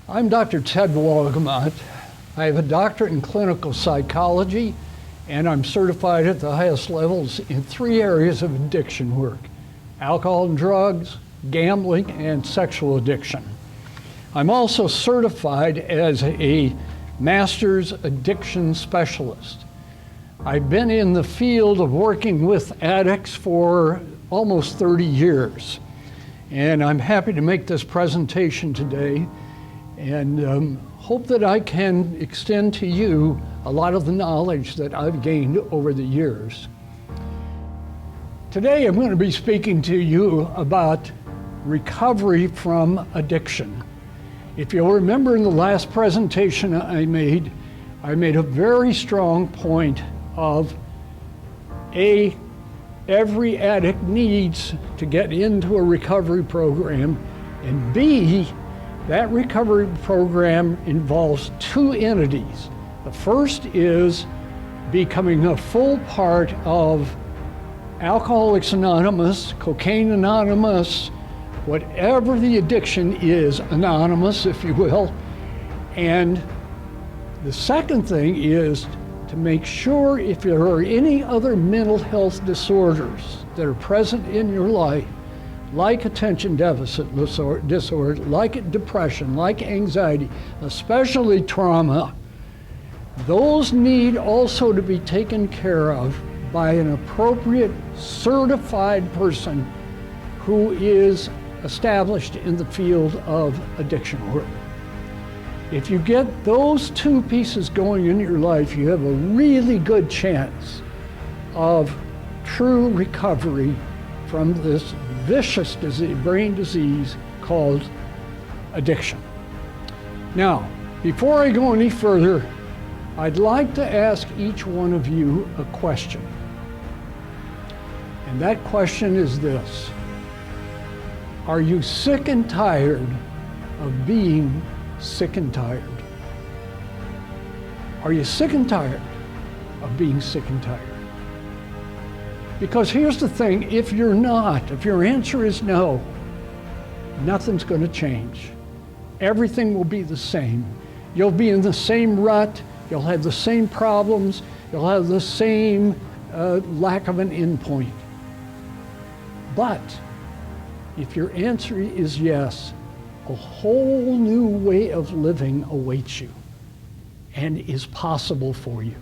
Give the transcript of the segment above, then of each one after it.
I'm Dr. Ted Wolgamott. I have a doctorate in clinical psychology, and I'm certified at the highest levels in 3 areas of addiction work: alcohol and drugs, gambling, and sexual addiction. I'm also certified as a master's addiction specialist. I've been in the field of working with addicts for almost 30 years. And I'm happy to make this presentation today and hope that I can extend to you a lot of the knowledge that I've gained over the years. Today I'm going to be speaking to you about recovery from addiction. If you'll remember in the last presentation I made a very strong point of every addict needs to get into a recovery program, and B, that recovery program involves 2 entities. The first is becoming a full part of Alcoholics Anonymous, Cocaine Anonymous, whatever the addiction is, anonymous, if you will. And the second thing is to make sure if there are any other mental health disorders that are present in your life, like attention deficit disorder, like depression, like anxiety, especially trauma, those need also to be taken care of by an appropriate certified person who is established in the field of addiction work. If you get those 2 pieces going in your life, you have a really good chance of true recovery from this vicious brain disease called addiction. Now, before I go any further, I'd like to ask each one of you a question. And that question is this: are you sick and tired of being sick and tired? Are you sick and tired of being sick and tired? Because here's the thing, if you're not, if your answer is no, nothing's going to change. Everything will be the same. You'll be in the same rut, you'll have the same problems, you'll have the same lack of an endpoint. But if your answer is yes, a whole new way of living awaits you and is possible for you.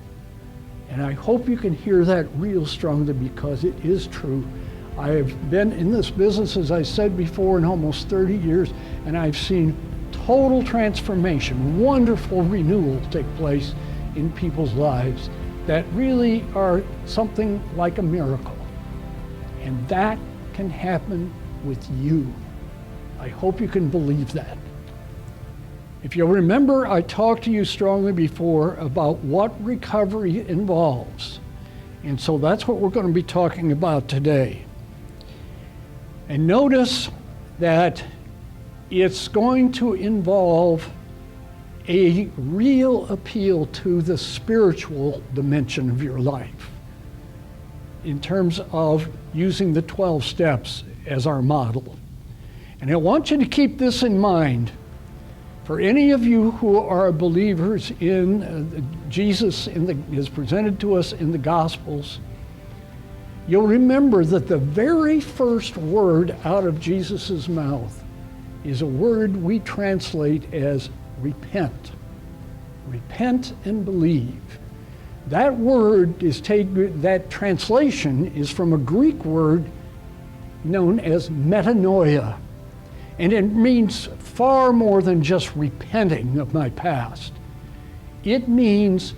And I hope you can hear that real strongly, because it is true. I have been in this business, as I said before, in almost 30 years, and I've seen total transformation, wonderful renewal take place in people's lives that really are something like a miracle. And that can happen with you. I hope you can believe that. If you'll remember, I talked to you strongly before about what recovery involves. And so that's what we're going to be talking about today. And notice that it's going to involve a real appeal to the spiritual dimension of your life in terms of using the 12 steps as our model. And I want you to keep this in mind. For any of you who are believers in Jesus is presented to us in the Gospels, you'll remember that the very first word out of Jesus' mouth is a word we translate as repent. Repent and believe. That word that translation is from a Greek word known as metanoia. And it means far more than just repenting of my past. It means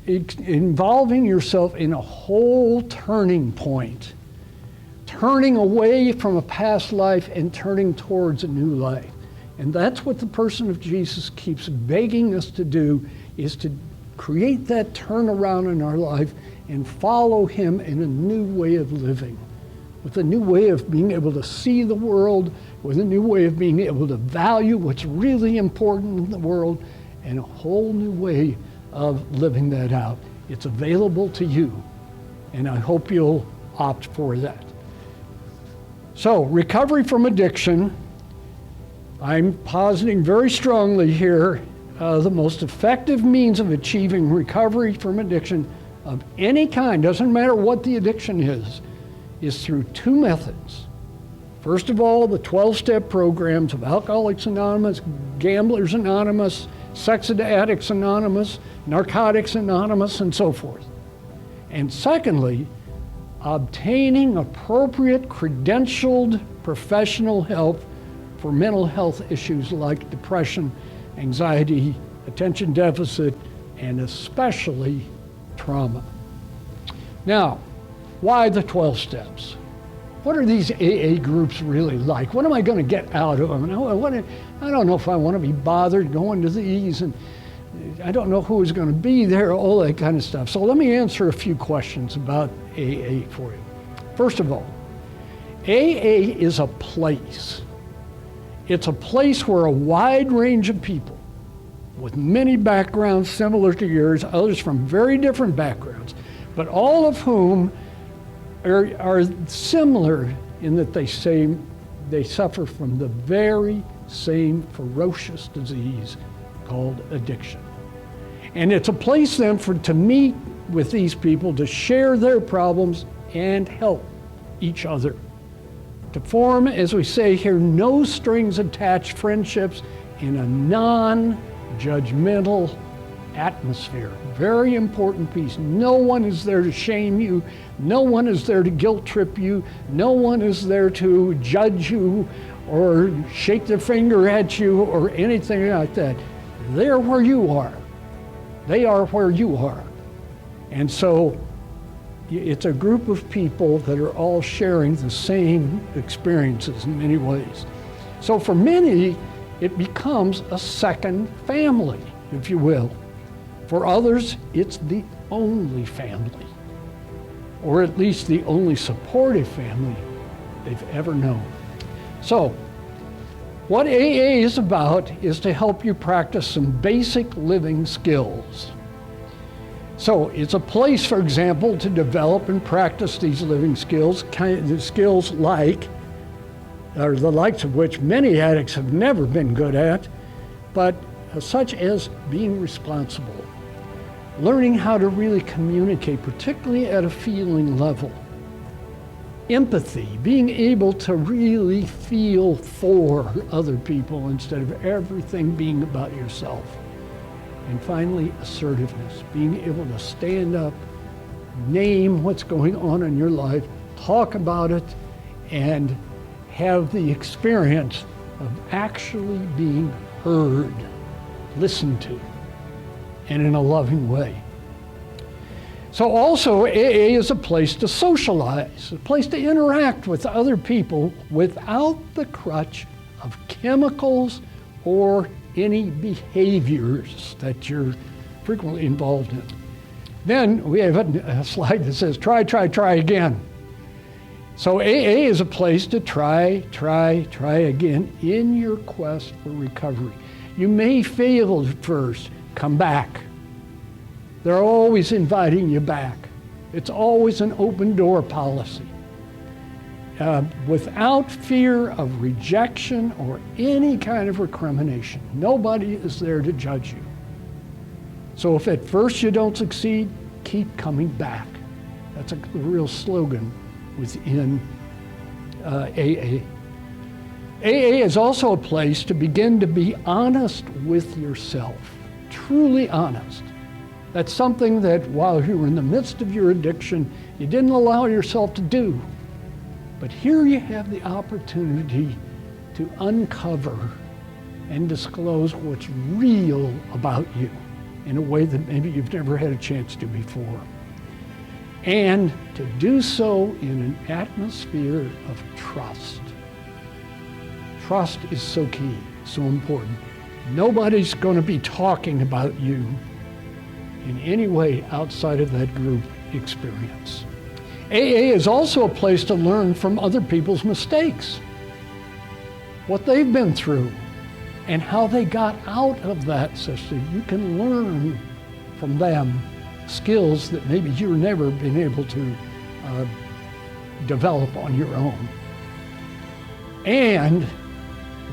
involving yourself in a whole turning point, turning away from a past life and turning towards a new life. And that's what the person of Jesus keeps begging us to do, is to create that turnaround in our life and follow him in a new way of living, with a new way of being able to see the world, with a new way of being able to value what's really important in the world, and a whole new way of living that out. It's available to you, and I hope you'll opt for that. So, recovery from addiction I'm positing very strongly here the most effective means of achieving recovery from addiction of any kind, doesn't matter what the addiction is through two methods. First of all, the 12-step programs of Alcoholics Anonymous, Gamblers Anonymous, Sex Addicts Anonymous, Narcotics Anonymous, and so forth. And secondly, obtaining appropriate credentialed professional help for mental health issues like depression, anxiety, attention deficit, and especially trauma. Now, why the 12 steps? What are these AA groups really like? What am I going to get out of them? I don't know if I want to be bothered going to these, and I don't know who is going to be there, all that kind of stuff. So let me answer a few questions about AA for you. First of all, AA is a place. It's a place where a wide range of people with many backgrounds similar to yours, others from very different backgrounds, but all of whom are similar in that they suffer from the very same ferocious disease called addiction. And it's a place then to meet with these people, to share their problems and help each other. To form, as we say here, no strings attached friendships in a non-judgmental atmosphere. Very important piece. No one is there to shame you. No one is there to guilt trip you. No one is there to judge you or shake their finger at you or anything like that. They're where you are. They are where you are. And so it's a group of people that are all sharing the same experiences in many ways. So for many, it becomes a second family, if you will. For others, it's the only family, or at least the only supportive family they've ever known. So, what AA is about is to help you practice some basic living skills. So, it's a place, for example, to develop and practice these living skills, skills like, or the likes of which many addicts have never been good at, but such as being responsible. Learning how to really communicate, particularly at a feeling level. Empathy, being able to really feel for other people instead of everything being about yourself. And finally, assertiveness, being able to stand up, name what's going on in your life, talk about it, and have the experience of actually being heard, listened to, and in a loving way. So also, AA is a place to socialize, a place to interact with other people without the crutch of chemicals or any behaviors that you're frequently involved in. Then we have a slide that says, try again. So AA is a place to try again in your quest for recovery. You may fail at first. Come back. They're always inviting you back. It's always an open door policy. Without fear of rejection or any kind of recrimination. Nobody is there to judge you. So if at first you don't succeed, keep coming back. That's a real slogan within AA. AA is also a place to begin to be honest with yourself. Truly honest. That's something that while you were in the midst of your addiction, you didn't allow yourself to do. But here you have the opportunity to uncover and disclose what's real about you in a way that maybe you've never had a chance to before. And to do so in an atmosphere of trust. Trust is so key, so important. Nobody's going to be talking about you in any way outside of that group experience. AA is also a place to learn from other people's mistakes, what they've been through, and how they got out of that so you can learn from them skills that maybe you've never been able to develop on your own. And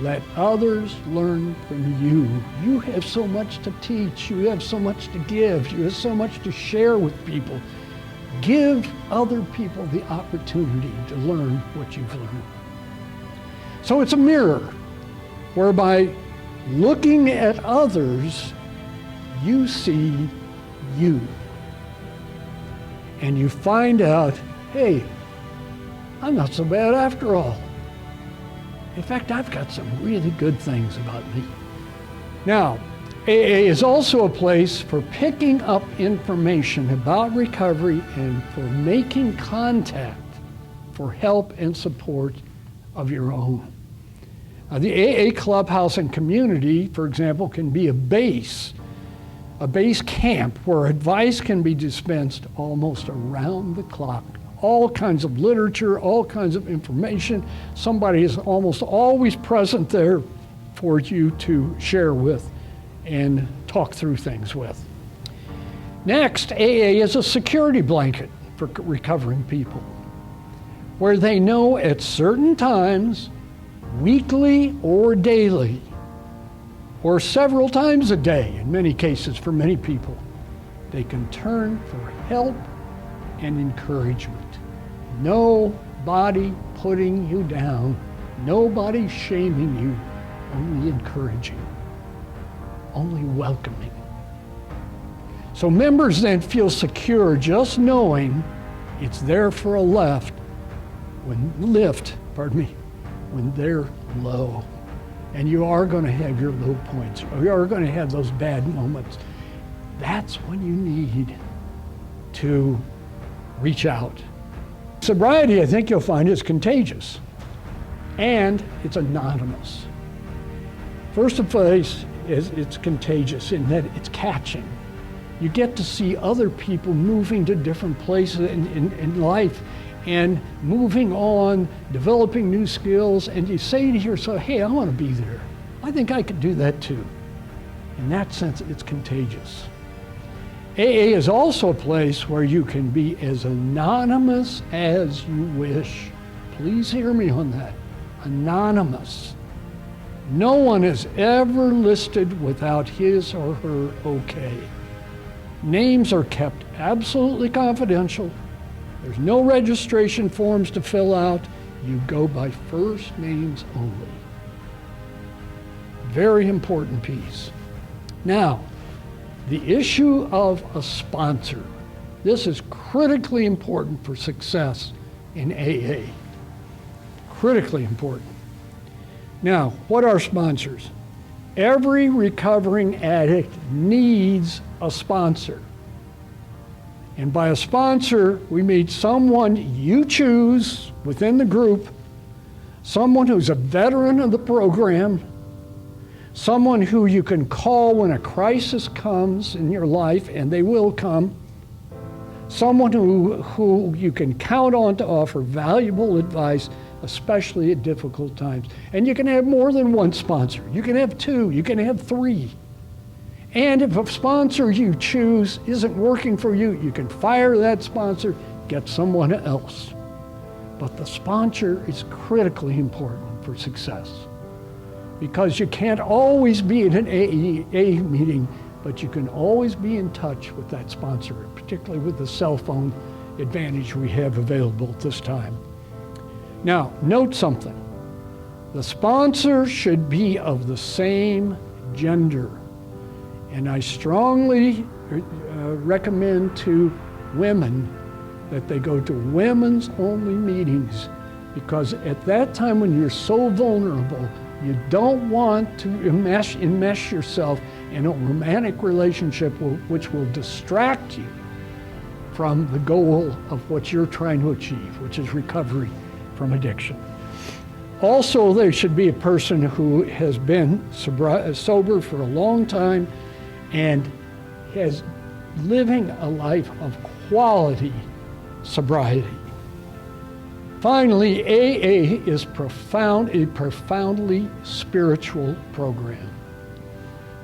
Let others learn from you. You have so much to teach. You have so much to give. You have so much to share with people. Give other people the opportunity to learn what you've learned. So it's a mirror whereby looking at others, you see you. And you find out, hey, I'm not so bad after all. In fact, I've got some really good things about me. Now, AA is also a place for picking up information about recovery and for making contact for help and support of your own. The AA clubhouse and community, for example, can be a base camp where advice can be dispensed almost around the clock. All kinds of literature, all kinds of information. Somebody is almost always present there for you to share with and talk through things with. Next, AA is a security blanket for recovering people, where they know at certain times, weekly or daily, or several times a day in many cases for many people, they can turn for help and encouragement. Nobody putting you down, nobody shaming you, only encouraging, only welcoming. So members then feel secure just knowing it's there for a lift when they're low. And you are going to have your low points, or you are going to have those bad moments. That's when you need to reach out. Sobriety, I think you'll find, is contagious, and it's anonymous. First of all, it's contagious in that it's catching. You get to see other people moving to different places in life and moving on, developing new skills, and you say to yourself, hey, I want to be there. I think I could do that too. In that sense, it's contagious. AA is also a place where you can be as anonymous as you wish. Please hear me on that. Anonymous. No one is ever listed without his or her okay. Names are kept absolutely confidential. There's no registration forms to fill out. You go by first names only. Very important piece. Now, the issue of a sponsor. This is critically important for success in AA. Critically important. Now, what are sponsors? Every recovering addict needs a sponsor. And by a sponsor, we mean someone you choose within the group, someone who's a veteran of the program, someone who you can call when a crisis comes in your life, and they will come, someone who you can count on to offer valuable advice, especially at difficult times. And you can have more than one sponsor. You can have two, you can have three. And if a sponsor you choose isn't working for you, you can fire that sponsor, get someone else. But the sponsor is critically important for success, because you can't always be in an AA meeting, but you can always be in touch with that sponsor, particularly with the cell phone advantage we have available at this time. Now, note something. The sponsor should be of the same gender. And I strongly recommend to women that they go to women's only meetings, because at that time when you're so vulnerable, you don't want to enmesh yourself in a romantic relationship which will distract you from the goal of what you're trying to achieve, which is recovery from addiction. Also, there should be a person who has been sober for a long time and has living a life of quality sobriety. Finally, AA is a profoundly spiritual program.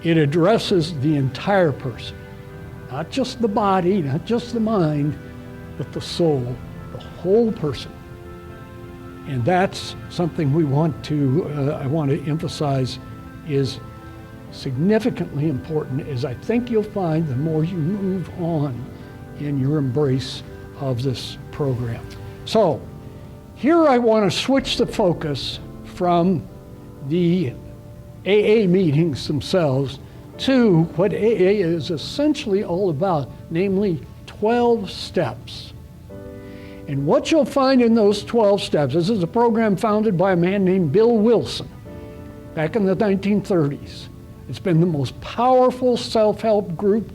It addresses the entire person, not just the body, not just the mind, but the soul, the whole person. And that's something I want to emphasize is significantly important, as I think you'll find the more you move on in your embrace of this program. So here I want to switch the focus from the AA meetings themselves to what AA is essentially all about, namely 12 steps. And what you'll find in those 12 steps, this is a program founded by a man named Bill Wilson back in the 1930s. It's been the most powerful self-help group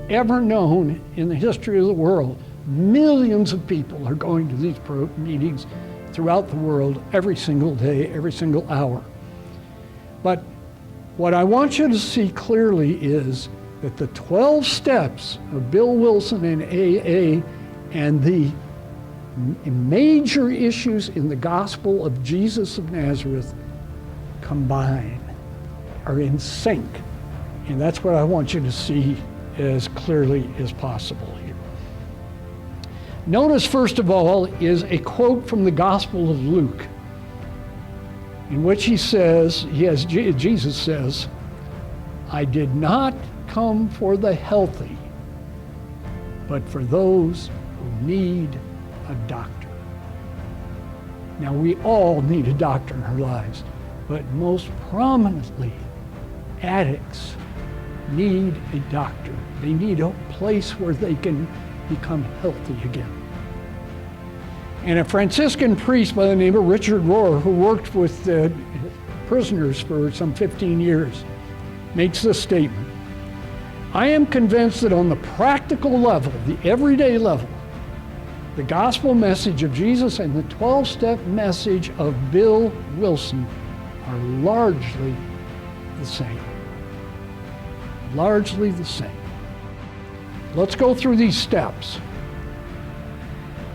ever known in the history of the world. Millions of people are going to these meetings throughout the world every single day, every single hour. But what I want you to see clearly is that the 12 steps of Bill Wilson and AA and the major issues in the gospel of Jesus of Nazareth combine, are in sync. And that's what I want you to see as clearly as possible here. Notice, first of all, is a quote from the Gospel of Luke, in which he says, Jesus says, "I did not come for the healthy, but for those who need a doctor." Now, we all need a doctor in our lives, but most prominently, addicts need a doctor. They need a place where they can become healthy again. And a Franciscan priest by the name of Richard Rohr, who worked with prisoners for some 15 years, makes this statement: "I am convinced that on the practical level, the everyday level, the gospel message of Jesus and the 12-step message of Bill Wilson are largely the same." Largely the same. Let's go through these steps.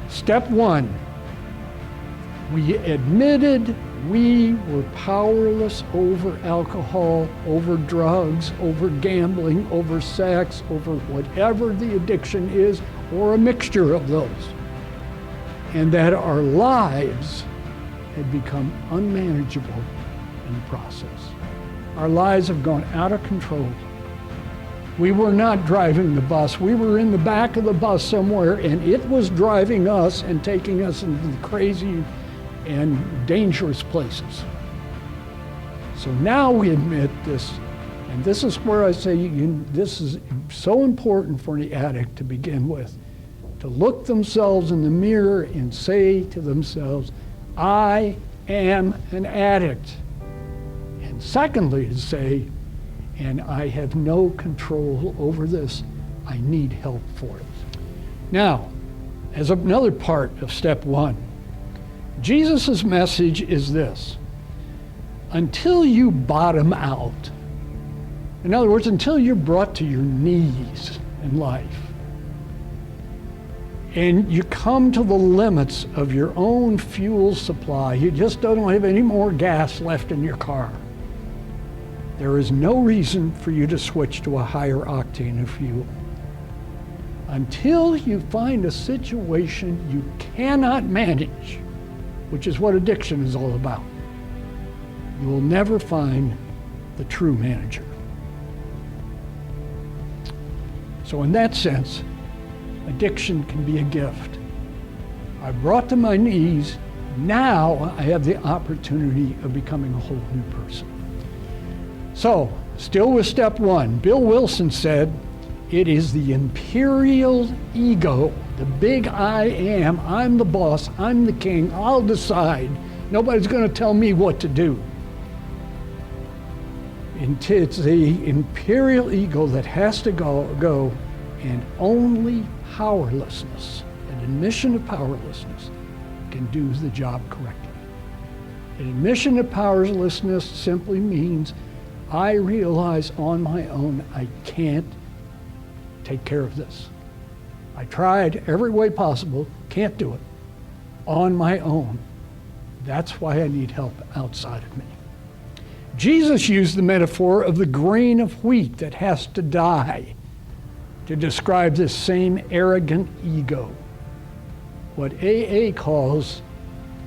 Step 1, we admitted we were powerless over alcohol, over drugs, over gambling, over sex, over whatever the addiction is, or a mixture of those, and that our lives had become unmanageable in the process. Our lives have gone out of control. We were not driving the bus. We were in the back of the bus somewhere, and it was driving us and taking us into the crazy and dangerous places. So now we admit this, and this is where I say this is so important for the addict to begin with, to look themselves in the mirror and say to themselves, "I am an addict." And secondly, to say, "And I have no control over this. I need help for it." Now, as another part of step 1, Jesus' message is this: until you bottom out, in other words, until you're brought to your knees in life, and you come to the limits of your own fuel supply, you just don't have any more gas left in your car, there is no reason for you to switch to a higher octane of fuel. Until you find a situation you cannot manage, which is what addiction is all about, you will never find the true manager. So in that sense, addiction can be a gift. I brought to my knees, now I have the opportunity of becoming a whole new person. So, still with step 1, Bill Wilson said, it is the imperial ego, the big I am, I'm the boss, I'm the king, I'll decide. Nobody's going to tell me what to do. It's the imperial ego that has to go, and only powerlessness, an admission of powerlessness, can do the job correctly. An admission of powerlessness simply means I realize on my own I can't take care of this. I tried every way possible, can't do it on my own. That's why I need help outside of me. Jesus used the metaphor of the grain of wheat that has to die to describe this same arrogant ego, what AA calls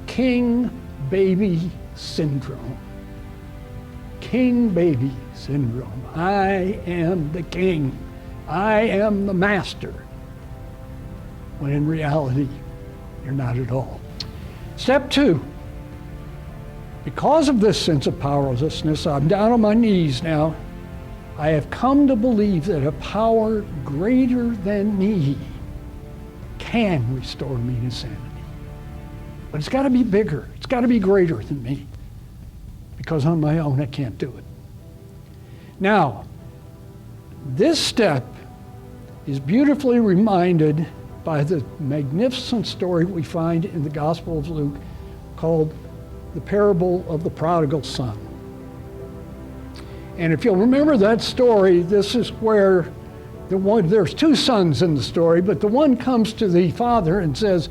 king baby syndrome. King baby syndrome. I am the king. I am the master. When in reality, you're not at all. Step 2. Because of this sense of powerlessness, I'm down on my knees now. I have come to believe that a power greater than me can restore me to sanity. But it's got to be bigger. It's got to be greater than me. Because on my own, I can't do it. Now, this step is beautifully reminded by the magnificent story we find in the Gospel of Luke called the parable of the prodigal son. And if you'll remember that story, this is where there's 2 sons in the story, but the one comes to the father and says,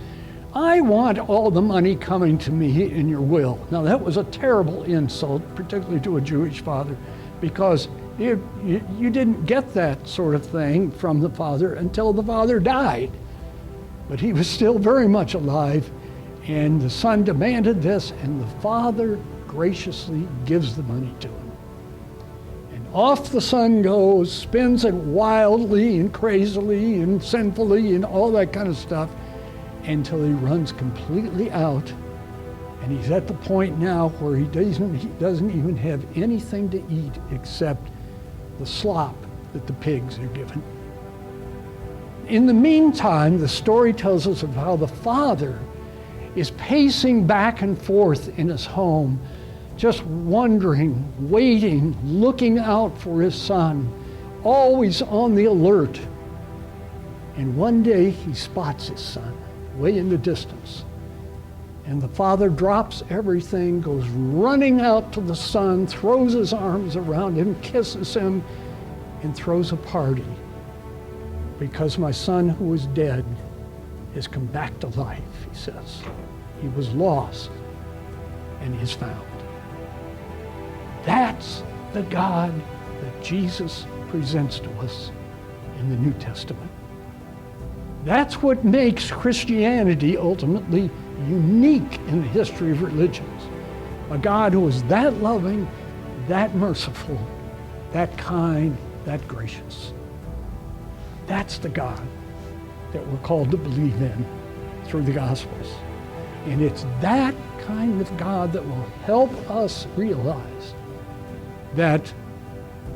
I want all the money coming to me in your will. Now that was a terrible insult, particularly to a Jewish father, because you didn't get that sort of thing from the father until the father died. But he was still very much alive, and the son demanded this, and the father graciously gives the money to him. And off the son goes, spends it wildly and crazily and sinfully and all that kind of stuff until he runs completely out, and he's at the point now where he doesn't even have anything to eat except the slop that the pigs are given. In the meantime, the story tells us of how the father is pacing back and forth in his home, just wondering, waiting, looking out for his son, always on the alert. And one day he spots his son way in the distance. And the father drops everything, goes running out to the son, throws his arms around him, kisses him, and throws a party. Because my son who was dead has come back to life, he says. He was lost and is found. That's the God that Jesus presents to us in the New Testament. That's what makes Christianity ultimately unique in the history of religions. A God who is that loving, that merciful, that kind, that gracious. That's the God that we're called to believe in through the Gospels. And it's that kind of God that will help us realize that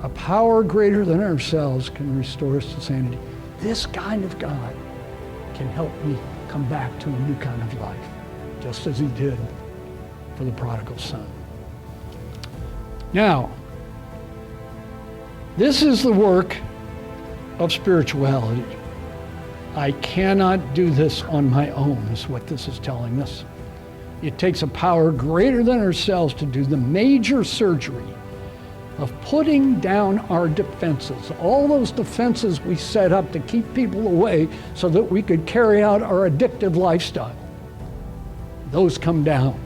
a power greater than ourselves can restore us to sanity. This kind of God can help me come back to a new kind of life, just as he did for the prodigal son. Now, this is the work of spirituality. I cannot do this on my own, is what this is telling us. It takes a power greater than ourselves to do the major surgery of putting down our defenses, all those defenses we set up to keep people away so that we could carry out our addictive lifestyle. Those come down.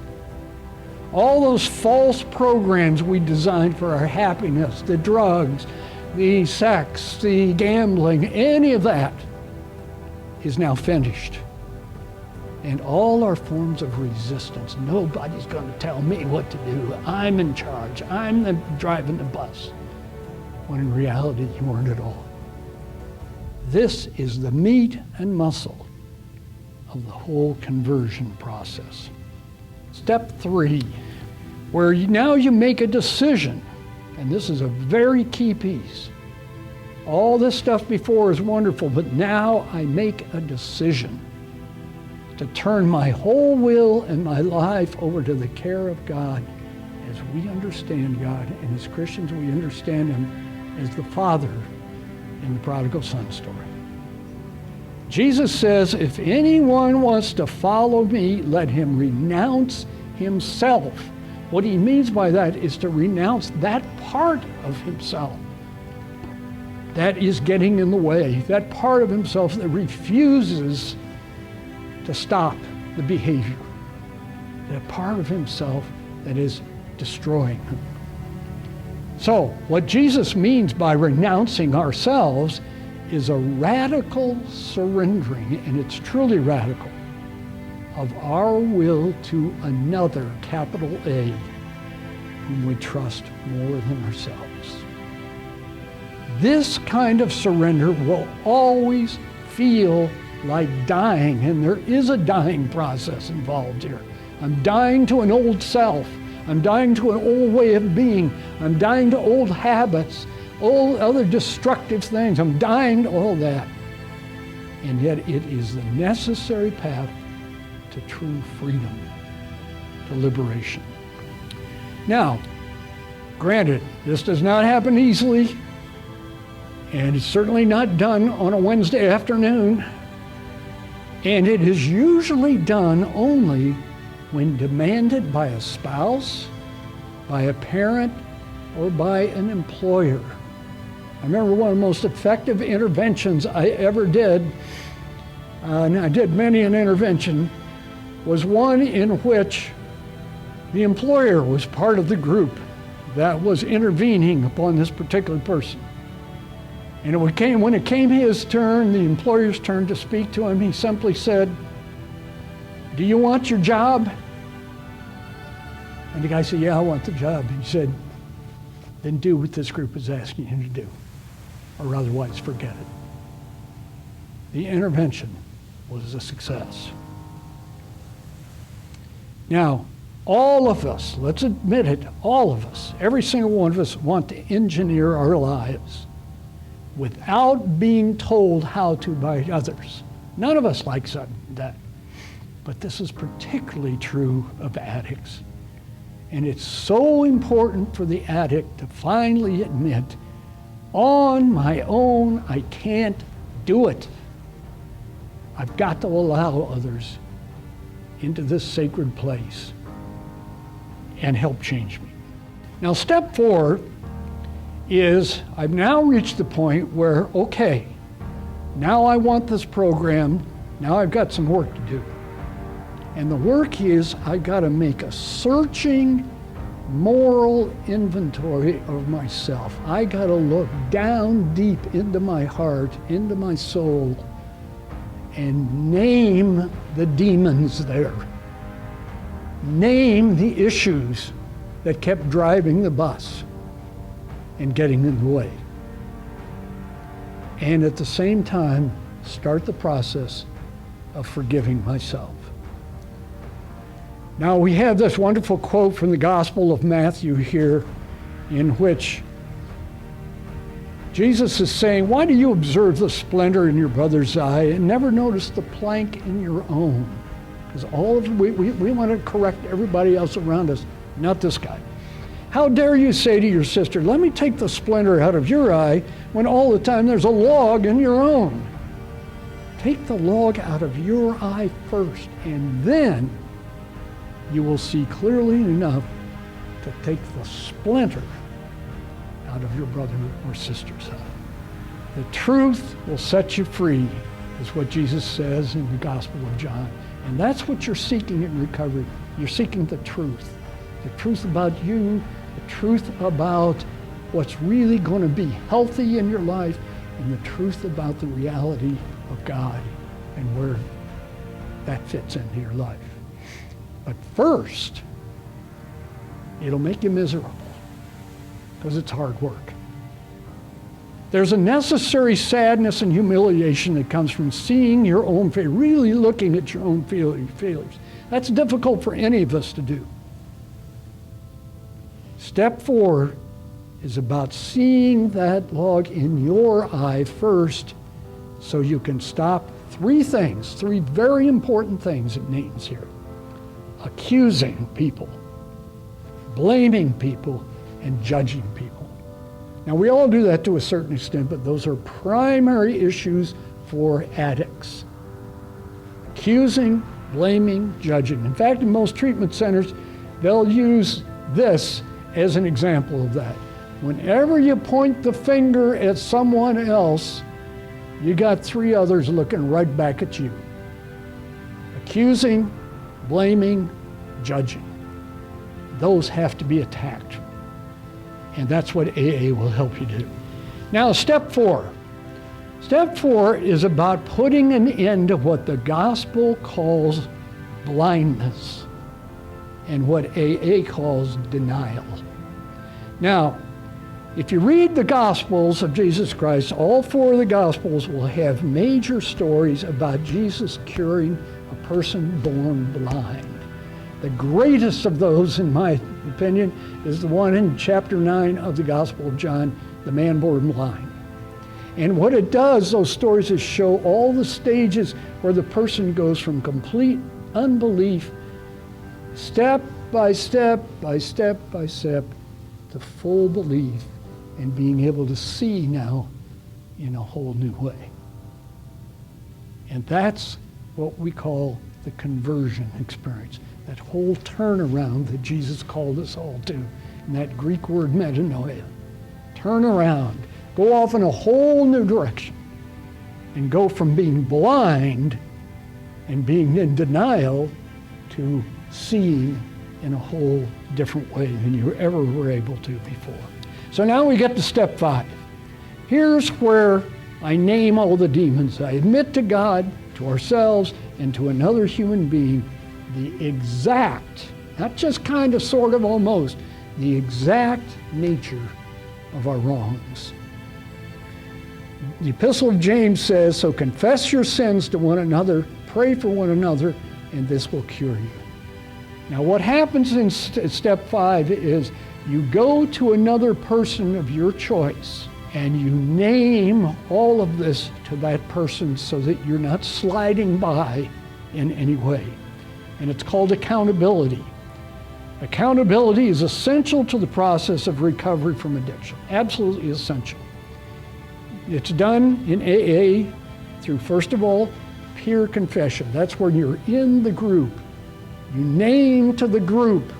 All those false programs we designed for our happiness, the drugs, the sex, the gambling, any of that is now finished. And all our forms of resistance, nobody's going to tell me what to do. I'm in charge. I'm driving the bus. When in reality, you weren't at all. This is the meat and muscle of the whole conversion process. Step 3, where now you make a decision. And this is a very key piece. All this stuff before is wonderful, but now I make a decision to turn my whole will and my life over to the care of God as we understand God, and as Christians we understand him as the Father in the prodigal son story. Jesus says, if anyone wants to follow me, let him renounce himself. What he means by that is to renounce that part of himself that is getting in the way, that part of himself that refuses to stop the behavior, that part of himself that is destroying him. So what Jesus means by renouncing ourselves is a radical surrendering, and it's truly radical. of our will to another, capital A, whom we trust more than ourselves. This kind of surrender will always feel like dying, and there is a dying process involved here. I'm dying to an old self. I'm dying to an old way of being. I'm dying to old habits, all other destructive things. I'm dying to all that. And yet it is the necessary path to true freedom, to liberation. Now, granted, this does not happen easily, and it's certainly not done on a Wednesday afternoon, and it is usually done only when demanded by a spouse, by a parent, or by an employer. I remember one of the most effective interventions I ever did, and I did many an intervention, was one in which the employer was part of the group that was intervening upon this particular person. And when it came his turn, the employer's turn to speak to him, he simply said, "Do you want your job?" And the guy said, "Yeah, I want the job." He said, "Then do what this group is asking you to do, or otherwise forget it." The intervention was a success. Now, all of us, let's admit it, all of us, every single one of us want to engineer our lives without being told how to by others. None of us likes that. But this is particularly true of addicts. And it's so important for the addict to finally admit, on my own, I can't do it. I've got to allow others into this sacred place and help change me. Now, step 4 is I've now reached the point where, okay, now I want this program, now I've got some work to do. And the work is I've got to make a searching moral inventory of myself. I got to look down deep into my heart, into my soul, and name the demons there. Name the issues that kept driving the bus and getting in the way. And at the same time, start the process of forgiving myself. Now, we have this wonderful quote from the Gospel of Matthew here, in which Jesus is saying, "Why do you observe the splinter in your brother's eye and never notice the plank in your own?" Because we want to correct everybody else around us, not this guy. "How dare you say to your sister, 'Let me take the splinter out of your eye,' when all the time there's a log in your own? Take the log out of your eye first, and then you will see clearly enough to take the splinter out of your brother or sister's eye." The truth will set you free, is what Jesus says in the Gospel of John. And that's what you're seeking in recovery. You're seeking the truth about you, the truth about what's really going to be healthy in your life, and the truth about the reality of God and where that fits into your life. But first, it'll make you miserable because it's hard work. There's a necessary sadness and humiliation that comes from seeing your own failure, really looking at your own failures. That's difficult for any of us to do. Step 4 is about seeing that log in your eye first so you can stop 3 things, 3 very important things it names here. Accusing people, blaming people, and judging people. Now, we all do that to a certain extent, but those are primary issues for addicts. Accusing, blaming, judging. In fact, in most treatment centers, they'll use this as an example of that. Whenever you point the finger at someone else, you got 3 others looking right back at you. Accusing, blaming, judging. Those have to be attacked. And that's what AA will help you do. Now, step 4. Step 4 is about putting an end to what the gospel calls blindness, and what AA calls denial. Now, if you read the Gospels of Jesus Christ, all four of the Gospels will have major stories about Jesus curing a person born blind. The greatest of those, in my opinion, is the one in chapter 9 of the Gospel of John, the man born blind. And what it does, those stories, is show all the stages where the person goes from complete unbelief, step by step by step by step, to full belief and being able to see now in a whole new way. And that's what we call the conversion experience, that whole turnaround that Jesus called us all to, and that Greek word metanoia. Turn around, go off in a whole new direction, and go from being blind and being in denial to seeing in a whole different way than you ever were able to before. So now we get to step 5. Here's where I name all the demons. I admit to God, to ourselves, and to another human being the exact, not just kind of, sort of, almost, the exact nature of our wrongs. The Epistle of James says, so confess your sins to one another, pray for one another, and this will cure you. Now what happens in step 5 is you go to another person of your choice and you name all of this to that person so that you're not sliding by in any way. And it's called accountability. Accountability is essential to the process of recovery from addiction. Absolutely essential. It's done in AA through, first of all, peer confession. That's when you're in the group. You name to the group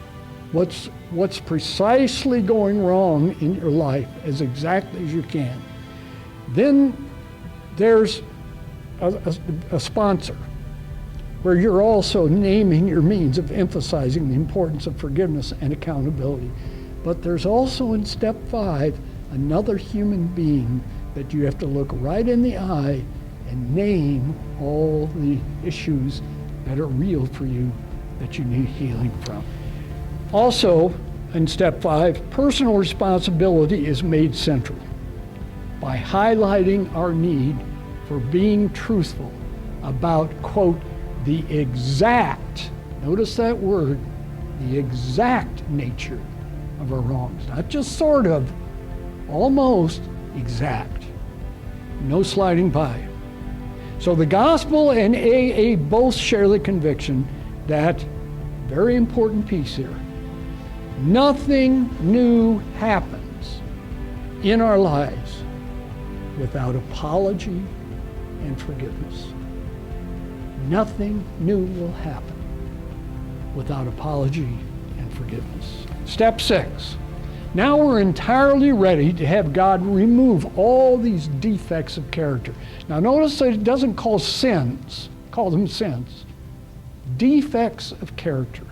what's precisely going wrong in your life as exactly as you can. Then there's a sponsor where you're also naming your means of emphasizing the importance of forgiveness and accountability. But there's also in step 5 another human being that you have to look right in the eye and name all the issues that are real for you that you need healing from. Also, in step 5, personal responsibility is made central by highlighting our need for being truthful about, quote, the exact, notice that word, the exact nature of our wrongs. Not just sort of, almost exact. No sliding by. So the gospel and AA both share the conviction that, very important piece here, nothing new happens in our lives without apology and forgiveness. Nothing new will happen without apology and forgiveness. Step 6. Now we're entirely ready to have God remove all these defects of character. Now notice that it doesn't call them sins. Defects of character.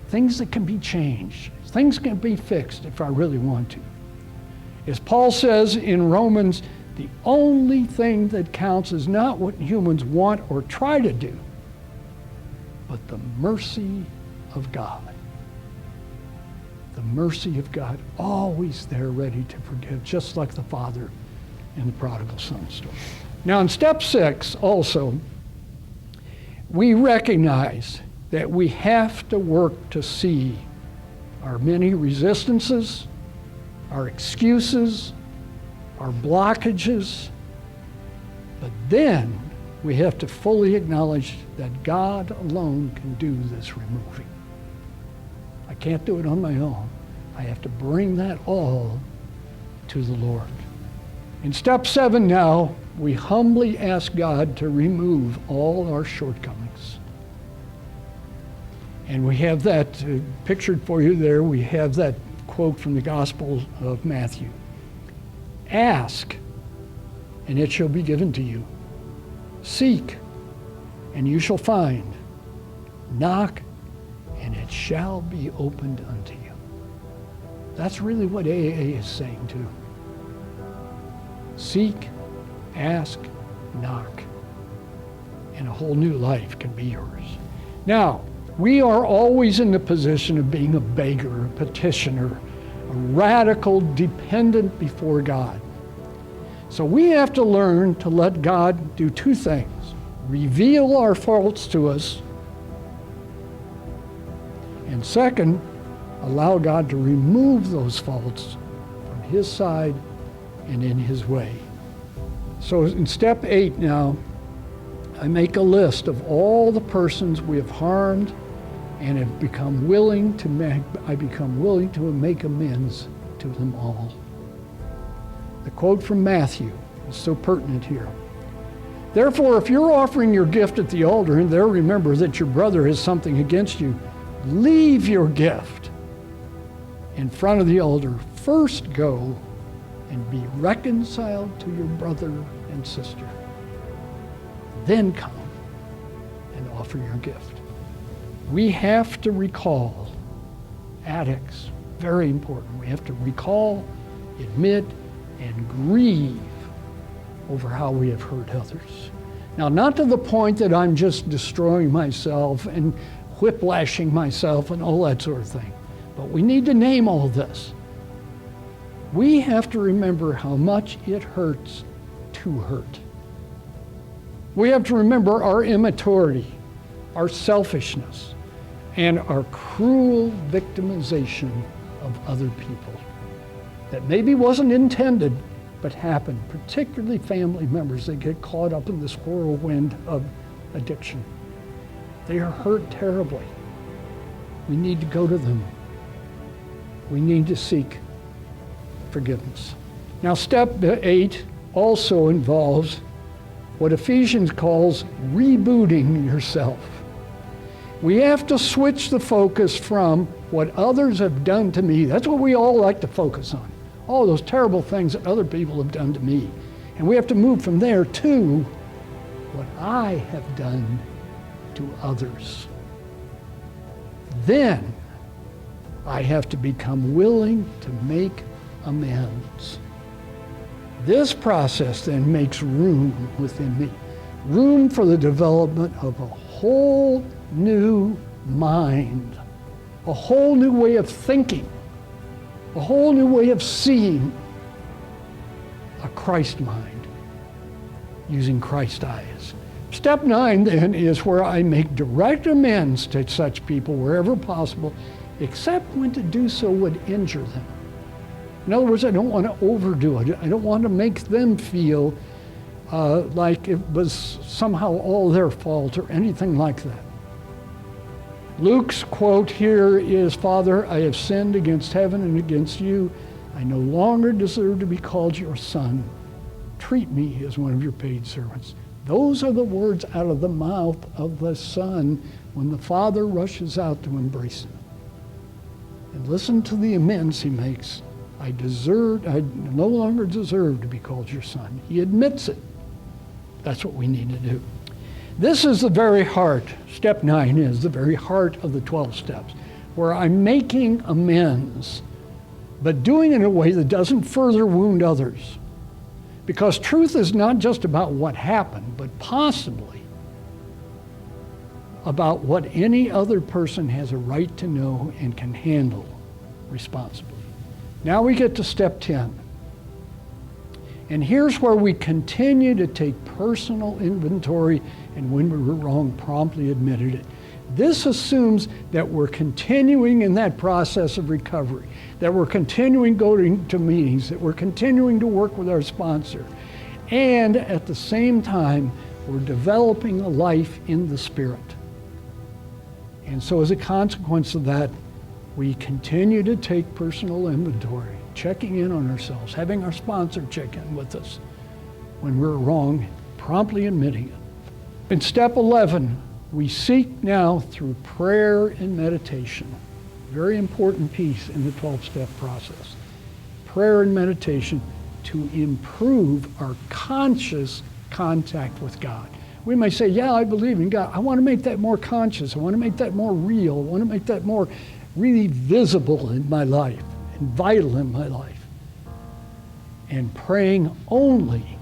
Things that can be changed. Things can be fixed if I really want to. As Paul says in Romans, the only thing that counts is not what humans want or try to do, but the mercy of God. The mercy of God, always there ready to forgive, just like the Father in the prodigal son story. Now in step 6 also, we recognize that we have to work to see our many resistances, our excuses, our blockages, but then we have to fully acknowledge that God alone can do this removing. I can't do it on my own. I have to bring that all to the Lord. In step 7 now, we humbly ask God to remove all our shortcomings. And we have that pictured for you there. We have that quote from the Gospel of Matthew. Ask, and it shall be given to you. Seek, and you shall find. Knock, and it shall be opened unto you. That's really what AA is saying too. Seek, ask, knock, and a whole new life can be yours. Now, we are always in the position of being a beggar, a petitioner, a radical dependent before God. So we have to learn to let God do two things: reveal our faults to us, and second, allow God to remove those faults from His side and in His way. So in step 8 now, I make a list of all the persons we have harmed and have become willing to make amends to them all. The quote from Matthew is so pertinent here. Therefore, if you're offering your gift at the altar and there remember that your brother has something against you, leave your gift in front of the altar. First go and be reconciled to your brother and sister. Then come and offer your gift. We have to recall, addicts, very important. We have to recall, admit, and grieve over how we have hurt others. Now, not to the point that I'm just destroying myself and whiplashing myself and all that sort of thing, but we need to name all this. We have to remember how much it hurts to hurt. We have to remember our immaturity, our selfishness, and our cruel victimization of other people that maybe wasn't intended, but happened, particularly family members that get caught up in this whirlwind of addiction. They are hurt terribly. We need to go to them. We need to seek forgiveness. Now, step 8 also involves what Ephesians calls rebooting yourself. We have to switch the focus from what others have done to me. That's what we all like to focus on. All those terrible things that other people have done to me. And we have to move from there to what I have done to others. Then I have to become willing to make amends. This process then makes room within me, room for the development of a whole new mind, a whole new way of thinking, a whole new way of seeing, a Christ mind, using Christ eyes. Step 9 then is where I make direct amends to such people wherever possible, except when to do so would injure them. In other words, I don't want to overdo it. I don't want to make them feel like it was somehow all their fault or anything like that. Luke's quote here is, Father, I have sinned against heaven and against you. I no longer deserve to be called your son. Treat me as one of your paid servants. Those are the words out of the mouth of the son when the father rushes out to embrace him. And listen to the amends he makes. I no longer deserve to be called your son. He admits it. That's what we need to do. This is the very heart, step 9 is the very heart of the 12 steps, where I'm making amends, but doing it in a way that doesn't further wound others. Because truth is not just about what happened, but possibly about what any other person has a right to know and can handle responsibly. Now we get to step 10. And here's where we continue to take personal inventory, and when we were wrong, promptly admitted it. This assumes that we're continuing in that process of recovery, that we're continuing going to meetings, that we're continuing to work with our sponsor, and at the same time, we're developing a life in the Spirit. And so as a consequence of that, we continue to take personal inventory, checking in on ourselves, having our sponsor check in with us when we're wrong, promptly admitting it. In step 11, we seek now through prayer and meditation. Very important piece in the 12-step process. Prayer and meditation to improve our conscious contact with God. We may say, yeah, I believe in God. I want to make that more conscious. I want to make that more real. I want to make that more really visible in my life and vital in my life. And praying only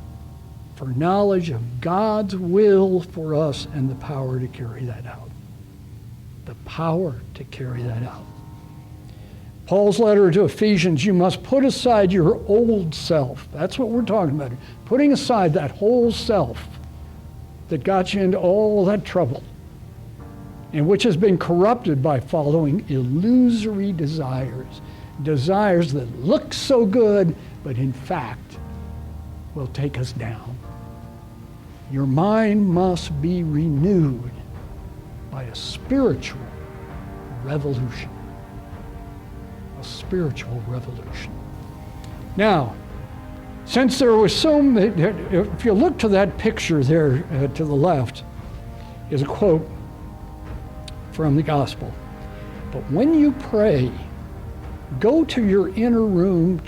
for knowledge of God's will for us and the power to carry that out. the power to carry that out. Paul's letter to Ephesians, you must put aside your old self. That's what we're talking about. Putting aside that whole self that got you into all that trouble and which has been corrupted by following illusory desires. Desires that look so good, but in fact will take us down. Your mind must be renewed by a spiritual revolution. A spiritual revolution. Now, since there was if you look to that picture there to the left, is a quote from the gospel. But when you pray, go to your inner room,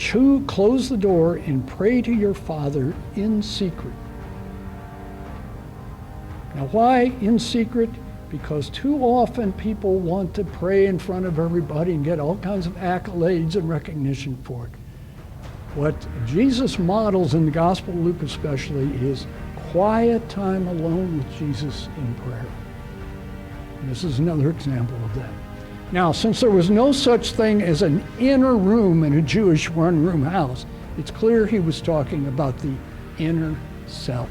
close the door, and pray to your Father in secret. Now, why in secret? Because too often people want to pray in front of everybody and get all kinds of accolades and recognition for it. What Jesus models in the Gospel of Luke especially is quiet time alone with Jesus in prayer. And this is another example of that. Now, since there was no such thing as an inner room in a Jewish one-room house, it's clear he was talking about the inner self.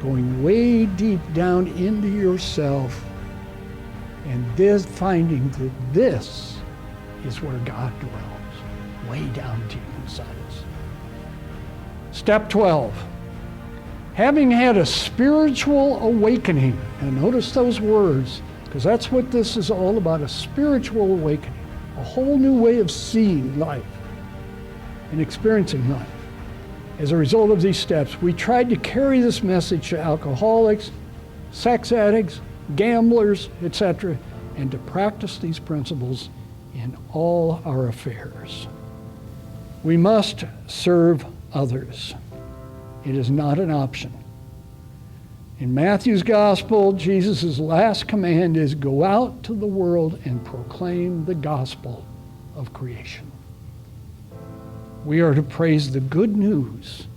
Going way deep down into yourself and finding that this is where God dwells, way down deep inside us. Step 12, having had a spiritual awakening, and notice those words, because that's what this is all about, a spiritual awakening, a whole new way of seeing life and experiencing life. As a result of these steps, we tried to carry this message to alcoholics, sex addicts, gamblers, etc., and to practice these principles in all our affairs. We must serve others. It is not an option. In Matthew's gospel, Jesus' last command is go out to the world and proclaim the gospel of creation. We are to praise the good news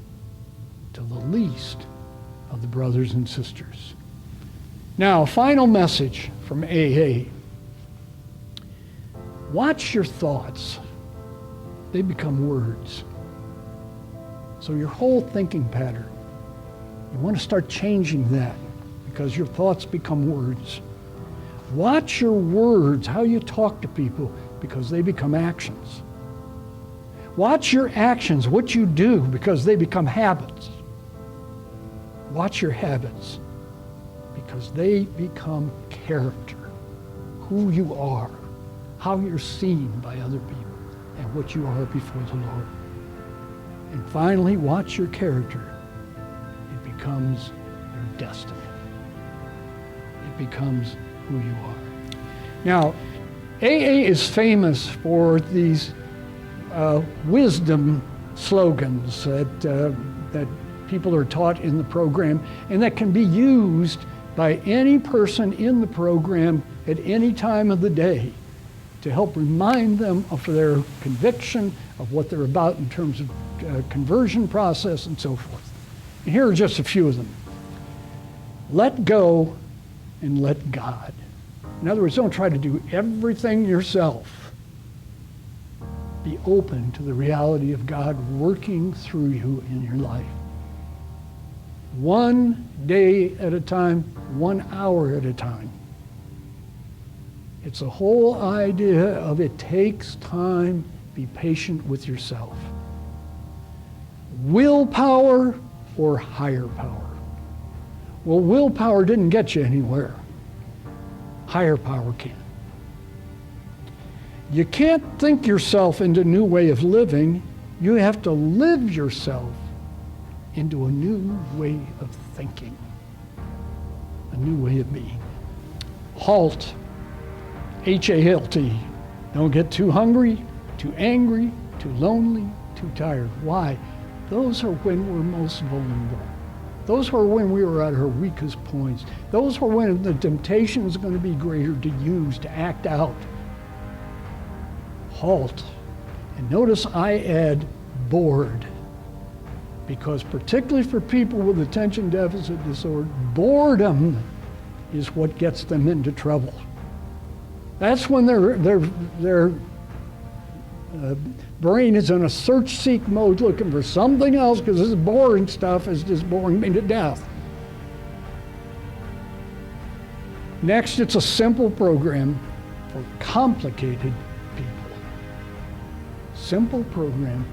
to the least of the brothers and sisters. Now, a final message from AA. Watch your thoughts. They become words. So your whole thinking pattern, you want to start changing that because your thoughts become words. Watch your words, how you talk to people, because they become actions. Watch your actions, what you do, because they become habits. Watch your habits, because they become character, who you are, how you're seen by other people, and what you are before the Lord. And finally, watch your character. It becomes your destiny. It becomes who you are. Now, AA is famous for these wisdom slogans that people are taught in the program and that can be used by any person in the program at any time of the day to help remind them of their conviction of what they're about in terms of conversion process and so forth. And here are just a few of them. Let go and let God. In other words, don't try to do everything yourself. Be open to the reality of God working through you in your life. One day at a time, 1 hour at a time. It's the whole idea of it takes time. Be patient with yourself. Willpower or higher power? Well, willpower didn't get you anywhere. Higher power can. You can't think yourself into a new way of living. You have to live yourself into a new way of thinking, a new way of being. HALT, H-A-L-T. Don't get too hungry, too angry, too lonely, too tired. Why? Those are when we're most vulnerable. Those are when we are at our weakest points. Those are when the temptation is going to be greater to use, to act out. HALT. And notice I add bored, because particularly for people with attention deficit disorder, boredom is what gets them into trouble. That's when their brain is in a search-seek mode looking for something else, because this boring stuff is just boring me to death. Next, it's a simple program for complicated people. Simple program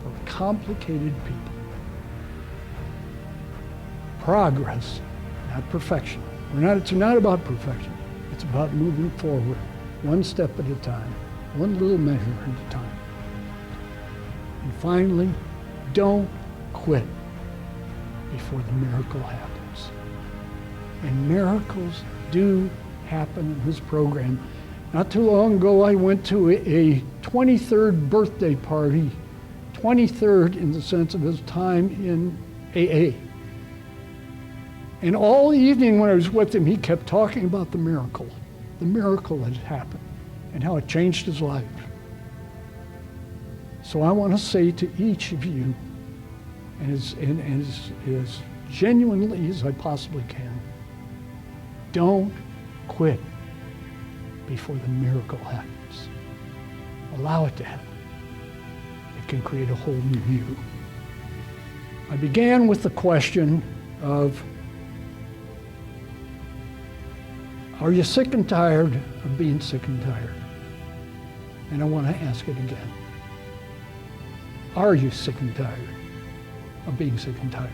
for complicated people. Progress, not perfection. It's not about perfection. It's about moving forward, one step at a time, one little measure at a time. And finally, don't quit before the miracle happens. And miracles do happen in this program. Not too long ago, I went to a 23rd birthday party, 23rd in the sense of his time in AA. And all evening when I was with him, he kept talking about the miracle that had happened, and how it changed his life. So I want to say to each of you, and as genuinely as I possibly can, don't quit before the miracle happens. Allow it to happen. It can create a whole new you. I began with the question of, are you sick and tired of being sick and tired? And I want to ask it again. Are you sick and tired of being sick and tired?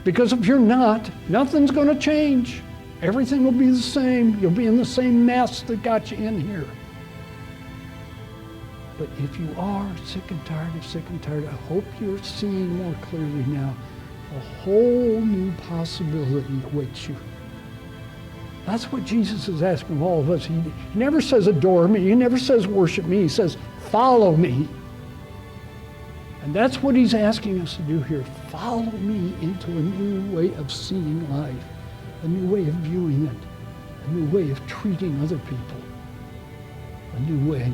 Because if you're not, nothing's going to change. Everything will be the same. You'll be in the same mess that got you in here. But if you are sick and tired, I hope you're seeing more clearly now a whole new possibility awaits you. That's what Jesus is asking of all of us. He never says adore me. He never says worship me. He says follow me. And that's what he's asking us to do here. Follow me into a new way of seeing life, a new way of viewing it, a new way of treating other people, a new way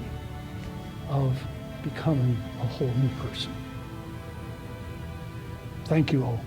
of becoming a whole new person. Thank you all.